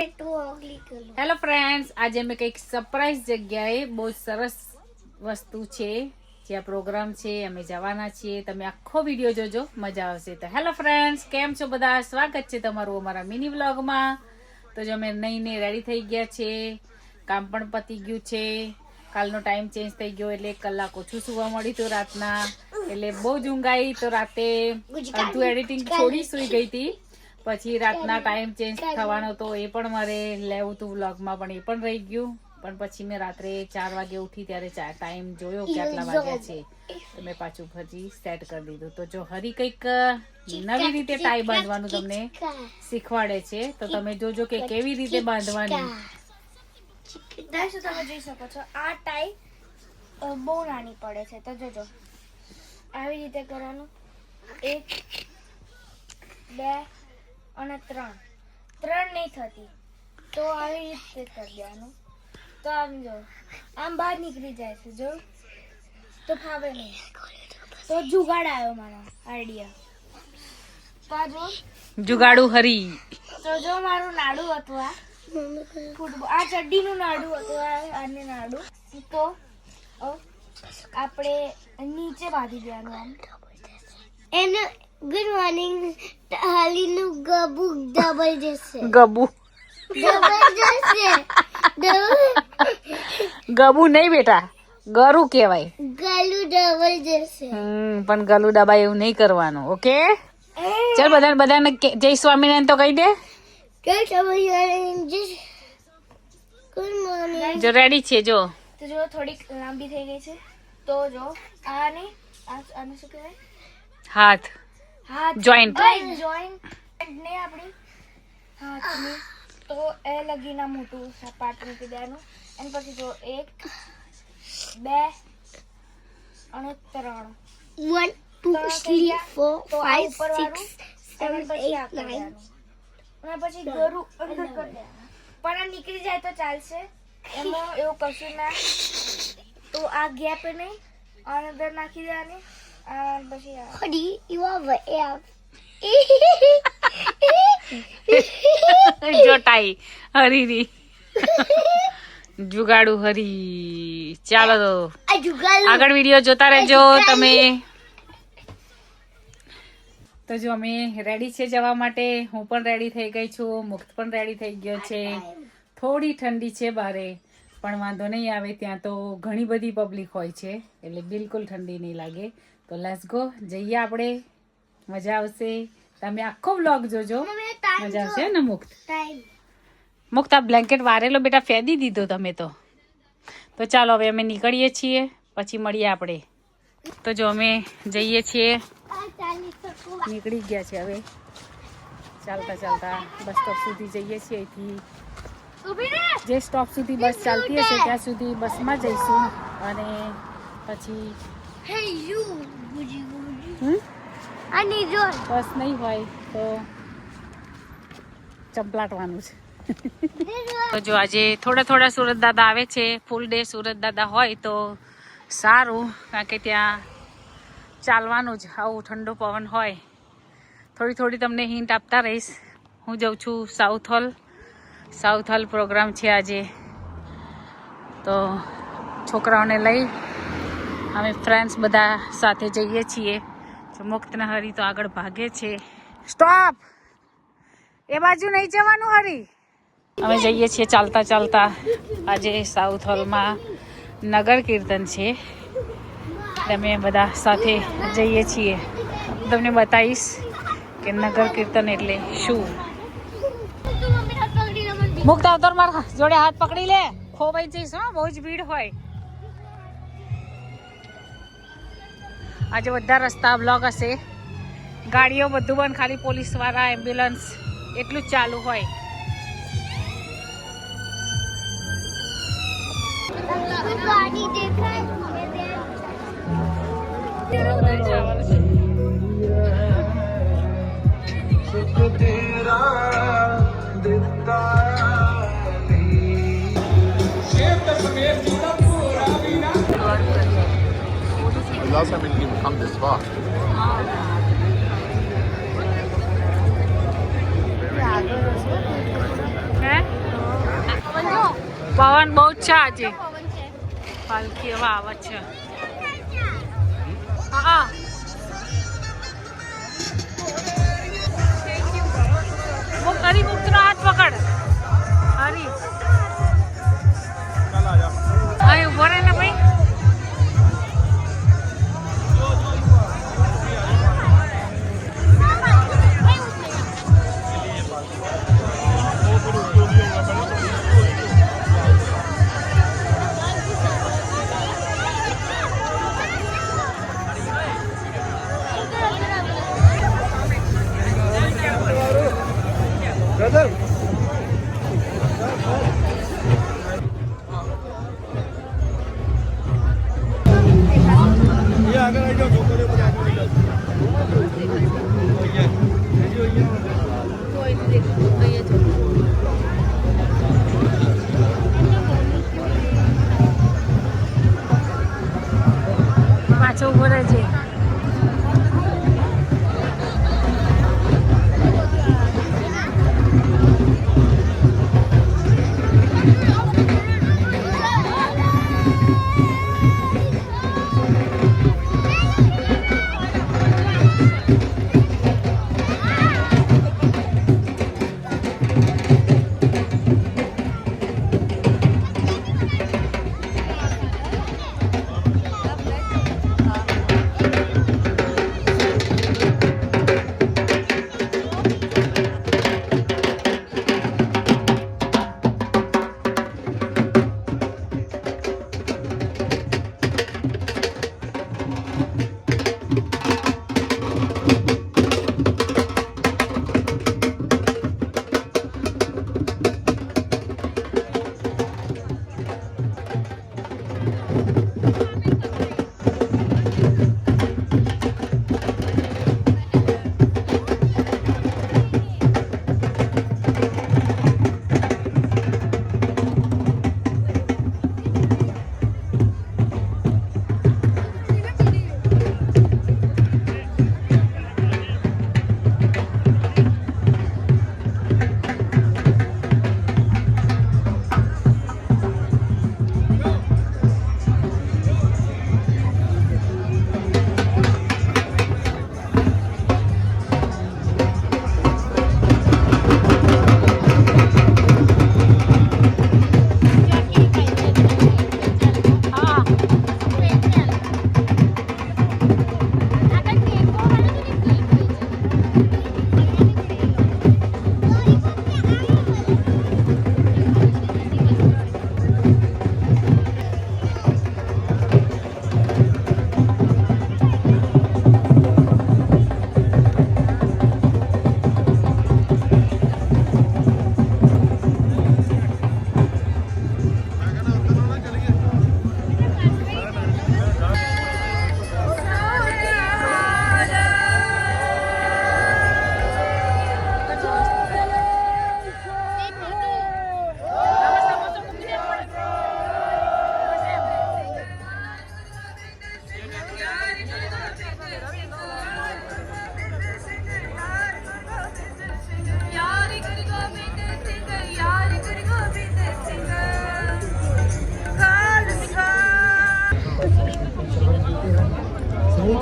Hello friends, આજે અમે કંઈક સરપ્રાઈઝ જગ્યાએ બહુ સરસ વસ્તુ છે જ્યાં પ્રોગ્રામ છે, અમે જવાના છીએ. તમે આખો વિડીયો જોજો, મજા આવશે. તો હેલો ફ્રેન્ડ્સ, કેમ છો બધા? સ્વાગત છે તમારું અમારા મિની વ્લોગમાં. તો જો અમે નઈને રેડી થઈ ગયા છે, કામ પણ પતી ગયું છે. કાલનો ટાઈમ ચેન્જ થઈ ગયો એટલે 1 કલાક ઓછું સુવા મળ્યું હતું રાતના, એટલે બહુ જ ઊંઘ આવી. તો રાતે અડધું એડિટિંગ છોડી સુઈ ગઈ હતી. પછી રાતના ટાઈમ ચેન્જ થવાનો તો એ પણ મારે લેવું હતું વ્લોગમાં, પણ એ પણ રહી ગયું. પણ પછી મેં રાત્રે 4 વાગે ઉઠી ત્યારે ટાઈમ જોયો કે આટલા વાગ્યા છે, તો મેં પાછું ફરી સેટ કરી દીધું. તો જો હરી કંઈક નવી રીતે ટાઈ બાંધવાનું તમને શીખવાડે છે, તો તમે જોજો કે કેવી રીતે બાંધવાની. તમે જોઈ શકો છો આ ટાઈ બહુ નાની પડે છે, તો જોજો આવી રીતે કરવાનું. 1 2 અને 3 નહીં થતી તો આવી રીતે કરી દેવાનું. તો આમ જો આમ બહાર નીકળી જાય છે, જો તો ફાવે નહીં. તો જુગાડ આવ્યો મારો આઈડિયા. તો આ જો જુગાડું હરી. તો જો મારું નાડું હતું, આ આ ચડ્ડીનું નાડું હતું, આને નાડું. તો આપણે નીચે બાંધી દેવાનું આમ. એને ગુડ મોર્નિંગ હાલીનું ગબુ ડબલ જશે. ગબુ ગબુ નહીં બેટા, ગરુ કહેવાય. ગલું ડબલ જશે. પણ ગલું દબાય એવું નહીં કરવાનું. ઓકે, ચાલ બધાને જય સ્વામિનારાયણ તો કહી દે. Good morning. જો રેડી છે, જો તો જો થોડીક લાંબી થઈ ગઈ છે. તો જો આને શું કહેવાય, હાથ જોઈન્ટ ને આપણી હાથની. તો એ લગીના મોટું સપાટ મૂકી દેવાનું. અને પછી જો 1 2 અને 3 1 2 3 4 5 6 7 8 9 અને પછી ગરું અંદર કરી દેવાનું. પણ આ નીકળી જાય તો ચાલશે, એમાં એવું કશું ના. તો આ ગેપ નહીં, અંદર નાખી દેવાની. પછી જોટાઈ હરીરી જુગાડું હરી. ચાલો તો આગળ વિડીયો જોતા રહેજો તમે. તો જો અમે રેડી છે જવા માટે. હું પણ રેડી થઈ ગઈ છું, મુક્ત પણ રેડી થઈ ગયો છે. થોડી ઠંડી છે બારે, પણ વાંધો નહીં આવે. ત્યાં તો ઘણી બધી પબ્લિક હોય છે, એટલે બિલકુલ ઠંડી નહીં લાગે. તો લેટ્સ ગો, જઈએ આપણે, મજા આવશે. તમે આખો વ્લોગ જોજો, મજા આવશે ને. મુક્ત આ બ્લેન્કેટ વારેલો બેટા ફેદી દીધો તમે તો. તો ચાલો હવે અમે નીકળીએ છીએ, પછી મળીએ આપણે. તો જો અમે જઈએ છીએ, નીકળી ગયા છે હવે. ચાલતા ચાલતા બસ સ્ટોપ સુધી જઈએ છીએ. અહીંથી જે સ્ટોપ સુધી બસ ચાલતી હશે ત્યાં સુધી બસમાં જઈશું. અને પછી બસ નહીં હોય તો ચંપલાટવાનું છે. તો જો આજે થોડા સુરત દાદા આવે છે. ફૂલ ડે સુરત દાદા હોય તો સારું, કારણ કે ત્યાં ચાલવાનું જ. આવું ઠંડો પવન હોય. થોડી તમને હિન્ટ આપતા રહીશ. હું જાઉં છું સાઉથ હોલ પ્રોગ્રામ છે આજે. તો છોકરાઓને લઈ અમે ફ્રેન્ડ્સ બધા સાથે જઈએ છીએ. મુક્તને હરી તો આગળ ભાગે છે. સ્ટોપ, એ બાજુ નહીં જવાનું હરી. અમે જઈએ છીએ ચાલતા ચાલતા. આજે સાઉથ હોલમાં નગર કીર્તન છે, એટલે અમે બધા સાથે જઈએ છીએ. તમને બતાવીશ કે નગર કીર્તન એટલે શું. મુક્ત અવતાર મારા જોડે હાથ પકડી લે, ખોવાઈ જઈશ. હા, બહુ જ ભીડ હોય આજે. બધા રસ્તા બ્લોક હશે, ગાડીઓ બધું બંધ, ખાલી પોલીસ વાળા, એમ્બ્યુલન્સ એટલું જ ચાલુ હોય. Last time we didn't even come this far. હે પવન બહુ જ છે આજે. પવન છે. પાલખી હવે આવે છે. હા હરી મુક્ત નો હાથ પકડ. હરી અહીં ઉભો રહે ને ભાઈ. પાછો ઉભો રહેજે.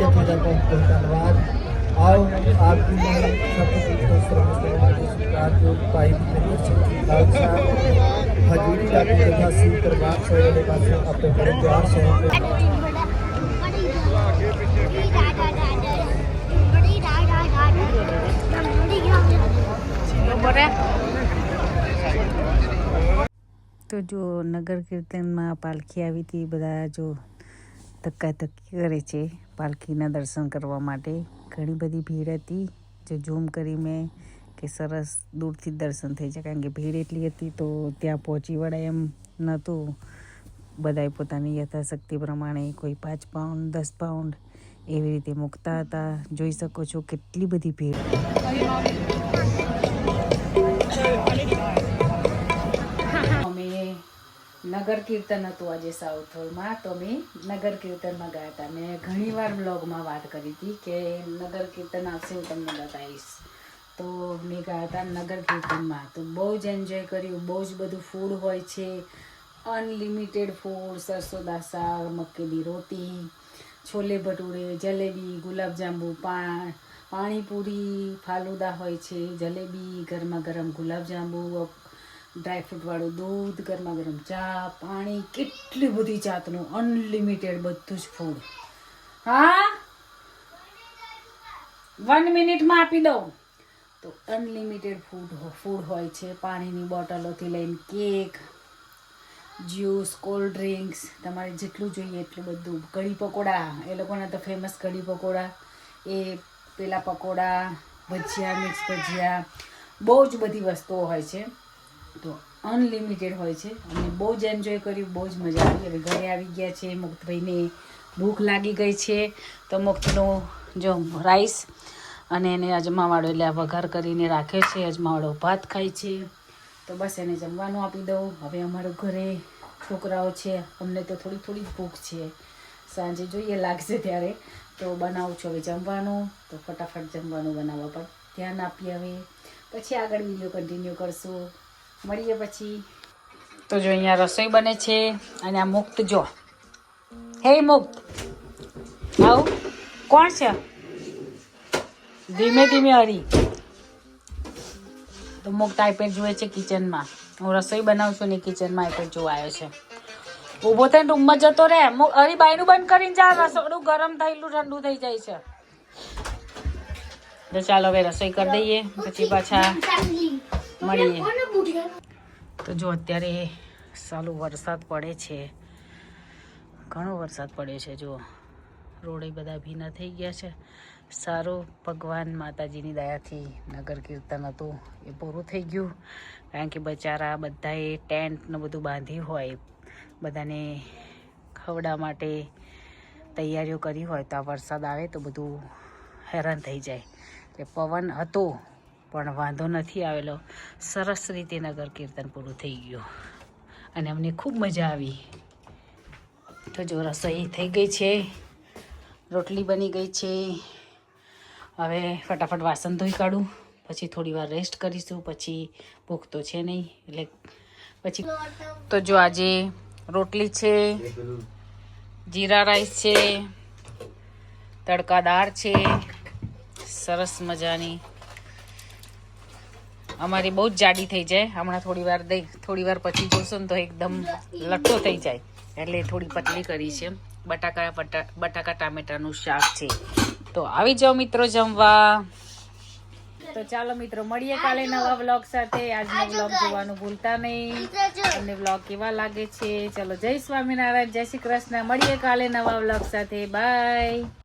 जथेदार को धन्यवाद। आओ आपकी सब कुछ सरकार जो भाई खालसा हजूरी जाती तथा सिंह दरबार शहर के पास अपने परिवार शहर તો જો નગર કીર્તનમાં પાલખી આવી હતી, બધા જો ધક્કાધક્કી કરે છે પાલખીના દર્શન કરવા માટે. ઘણી બધી ભીડ હતી, જો ઝૂમ કરી મેં કે સરસ દૂરથી દર્શન થઈ જાય, કારણ કે ભીડ એટલી હતી તો ત્યાં પહોંચી વળાય એમ નહોતું. બધાએ પોતાની યથાશક્તિ પ્રમાણે કોઈ 5 પાઉન્ડ 10 પાઉન્ડ એવી રીતે મૂકતા હતા. જોઈ શકો છો કેટલી બધી ભીડ. નગર કીર્તન હતું આજે સાઉથ હોલમાં, તો અમે નગર કીર્તનમાં ગયા હતા. મેં ઘણીવાર બ્લોગમાં વાત કરી હતી કે નગર કીર્તન આવશે હું તમને બતાવીશ. તો મેં ગયા હતા નગર કીર્તનમાં, તો બહુ જ એન્જોય કર્યું. બહુ જ બધું ફૂડ હોય છે, અનલિમિટેડ ફૂડ, સરસોદા શાક, મક્કેની રોટી, છોલે ભટુરે, જલેબી, ગુલાબજાંબુ, પાણીપુરી, ફાલુદા હોય છે, જલેબી, ગરમા ગરમ ગુલાબજાંબુ, ડ્રાયફ્રૂટવાળું દૂધ, ગરમા ગરમ ચા, પાણી, કેટલી બધી જાતનું અનલિમિટેડ બધું જ ફૂડ. હા 1 મિનિટમાં આપી દઉં. તો અનલિમિટેડ ફૂડ હોય છે. પાણીની બોટલોથી લઈને કેક, જ્યુસ, કોલ્ડ ડ્રિંક્સ, તમારે જેટલું જોઈએ એટલું બધું. કઢી પકોડા, એ લોકોના તો ફેમસ કઢી પકોડા, એ પેલા પકોડા, ભજીયા, મિક્સ ભજીયા, બહુ જ બધી વસ્તુઓ હોય છે. તો અનલિમિટેડ હોય છે અને બહુ જ એન્જોય કર્યું, બહુ જ મજા આવી. હવે ઘરે આવી ગયા છે. મુક્તભાઈને ભૂખ લાગી ગઈ છે તો મુક્તનો જો રાઈસ અને એને અજમાવાળો એટલે આ વઘાર કરીને રાખ્યો છે. અજમાવાળો ભાત ખાય છે. તો બસ એને જમવાનું આપી દઉં. હવે અમારું ઘરે છોકરાઓ છે, અમને તો થોડી થોડી જ ભૂખ છે. સાંજે જોઈએ લાગશે ત્યારે તો બનાવું છું હવે જમવાનું. તો ફટાફટ જમવાનું બનાવવા પર ધ્યાન આપીએ. હવે પછી આગળ વિડીયો કન્ટિન્યુ કરશું. મળીએ પછી. તો જો અહીંયા રસોઈ બને છે અને આ મુક્ત જો, હે મુક્ત આવ, કોણ છે? ધીમે ધીમે હરી. તો મુક્ત આઈપેડ જુએ છે કિચનમાં. હું રસોઈ બનાવું છું ને કિચનમાં આઈપેડ જોવા આવ્યો છે. ઊભો થઈને રૂમમાં જતો રહે. હરી બાયનું બંધ કરીને જા, રસોડું ગરમ થયેલું ઠંડુ થઈ જાય છે. તો ચાલો હવે રસોઈ કરી દઈએ પછી પાછા મળીએ. તો જો અત્યારે સાલું વરસાદ પડે છે, ઘણો વરસાદ પડ્યો છે. જો રોડે બધા ભીના થઈ ગયા છે. સારું ભગવાન માતાજીની દયાથી નગર કીર્તન હતું એ પૂરું થઈ ગયું. કારણ કે બચારા બધાએ ટેન્ટ ને બધું બાંધ્યું હોય, બધાને ખવડાવવા માટે તૈયારીઓ કરી હોય, તો આ વરસાદ આવે તો બધું હેરાન થઈ જાય. એટલે પવન હતો પણ વાંધો નથી આવેલો. સરસ રીતે નગર કીર્તન પૂરું થઈ ગયું અને અમને ખૂબ મજા આવી. તો જો રસોઈ થઈ ગઈ છે, રોટલી બની ગઈ છે. હવે ફટાફટ વાસણ ધોઈ કાઢું, પછી થોડી વાર રેસ્ટ કરીશું. પછી ભૂખ તો છે નહીં એટલે પછી. તો જો આજે રોટલી છે, જીરા રાઈસ છે, તડકા દાળ છે, સરસ મજાની. અમારી બહુ જ જાડી થઈ જાય હમણાં. થોડી વાર પછી જોશો ને તો એકદમ લટ્ટો થઈ જાય, એટલે થોડી પતલી કરી છે. બટાકા ટામેટાનું શાક છે. તો આવી જાઓ મિત્રો જમવા. તો ચાલો મિત્રો મળીએ કાલે નવા વ્લોગ સાથે. આજનો વ્લોગ જોવાનું ભૂલતા નહીં. તમને વ્લોગ કેવા લાગે છે? ચલો જય સ્વામિનારાયણ, જય શ્રી કૃષ્ણ. મળીએ કાલે નવા વ્લોગ સાથે. બાય.